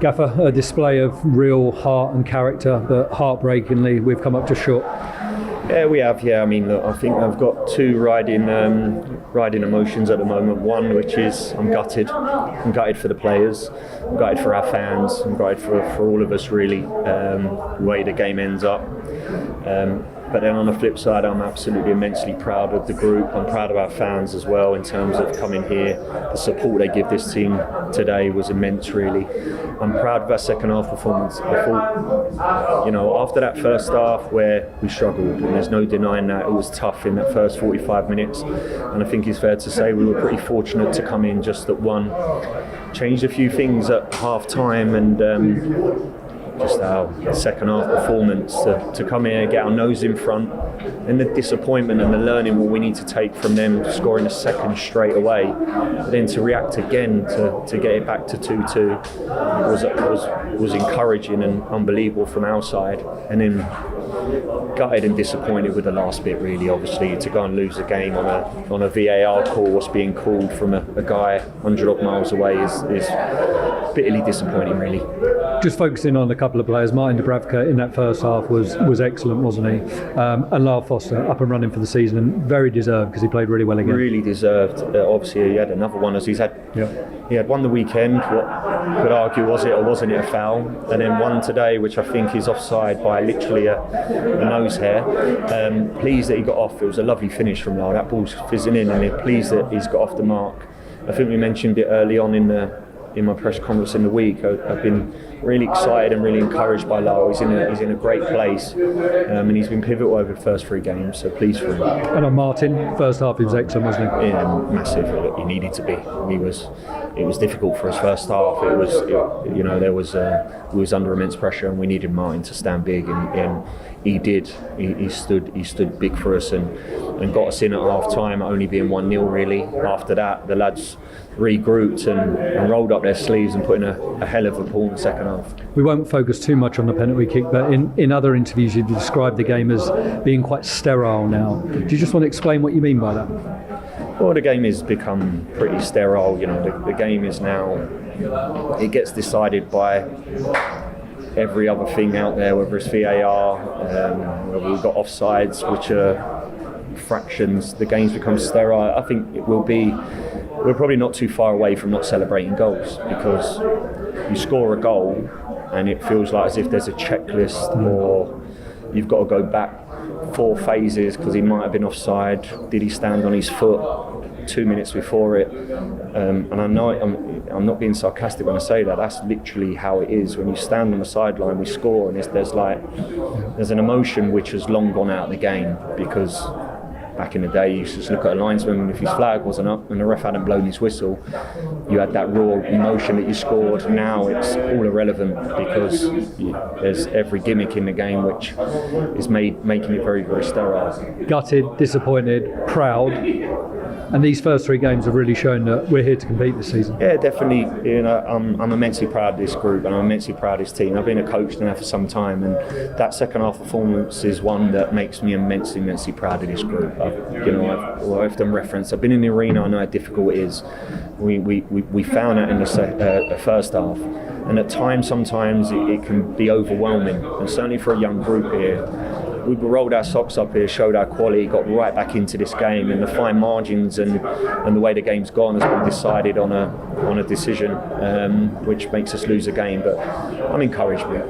Gaffer, a display of real heart and character, but heartbreakingly we've come up just short. Yeah, we have. Yeah, I mean, look, I think I've got two riding emotions at the moment. One, which is I'm gutted. I'm gutted for the players. I'm gutted for our fans. I'm gutted for all of us, really. The way the game ends up. But then on the flip side, I'm absolutely immensely proud of the group. I'm proud of our fans as well in terms of coming here. The support they give this team today was immense, really. I'm proud of our second half performance. I thought, after that first half where we struggled, and there's no denying that, it was tough in that first 45 minutes. And I think it's fair to say we were pretty fortunate to come in just at one, changed a few things at half time, and just our second half performance to come here, get our nose in front, and the disappointment and the learning what we need to take from them scoring a second straight away, but then to react again to get it back to 2-2 was encouraging and unbelievable from our side. And then gutted and disappointed with the last bit, really. Obviously, to go and lose a game on a VAR call, what's being called from a guy 100 odd miles away is bitterly disappointing, really. Just focusing on a couple of players, Martin Dubravka in that first half was excellent, wasn't he? And Lyle Foster up and running for the season, and very deserved because he played really well again. Really deserved. Obviously, he had another one as he's had. Yeah. He had one the weekend. What could argue was it or wasn't it a foul? And then one today, which I think is offside by literally a nose hair. Pleased that he got off. It was a lovely finish from Lyle. That ball's fizzing in, and they're pleased that he's got off the mark. I think we mentioned it early on in my press conference in the week. I've been really excited and really encouraged by Lyle. He's in a great place, and he's been pivotal over the first 3 games, so pleased for him. And on Martin, first half he was excellent, wasn't he? Yeah, massive. He needed to be. It was difficult for his first half. We was under immense pressure, and we needed Martin to stand big, and he did. He stood big for us and got us in at half time, only being 1-0 really. After that, the lads regrouped and rolled up their sleeves and put in a hell of a ball in the second half. We won't focus too much on the penalty kick, but in other interviews you've described the game as being quite sterile now. Do you just want to explain what you mean by that? Well, the game has become pretty sterile. The game is now, it gets decided by every other thing out there, whether it's VAR, whether we've got offsides, which are fractions. The game's become sterile. I think we're probably not too far away from not celebrating goals, because you score a goal and it feels like as if there's a checklist, or you've got to go back 4 phases because he might have been offside. Did he stand on his foot 2 minutes before it? And I know I'm not being sarcastic when I say that. That's literally how it is. When you stand on the sideline, we score, and there's an emotion which has long gone out of the game, because back in the day, you used to just look at a linesman, and if his flag wasn't up and the ref hadn't blown his whistle, you had that raw emotion that you scored. Now it's all irrelevant, because there's every gimmick in the game which is making it very, very sterile. Gutted, disappointed, proud. And these first 3 games have really shown that we're here to compete this season. Yeah, definitely. I'm immensely proud of this group, and I'm immensely proud of this team. I've been a coach now for some time, and that second half performance is one that makes me immensely proud of this group. I've often referenced, I've been in the arena, I know how difficult it is. We found that in the first half, and at times, sometimes it can be overwhelming, and certainly for a young group here. We rolled our socks up here, showed our quality, got right back into this game, and the fine margins and the way the game's gone has been decided on a decision, which makes us lose a game. But I'm encouraged with it.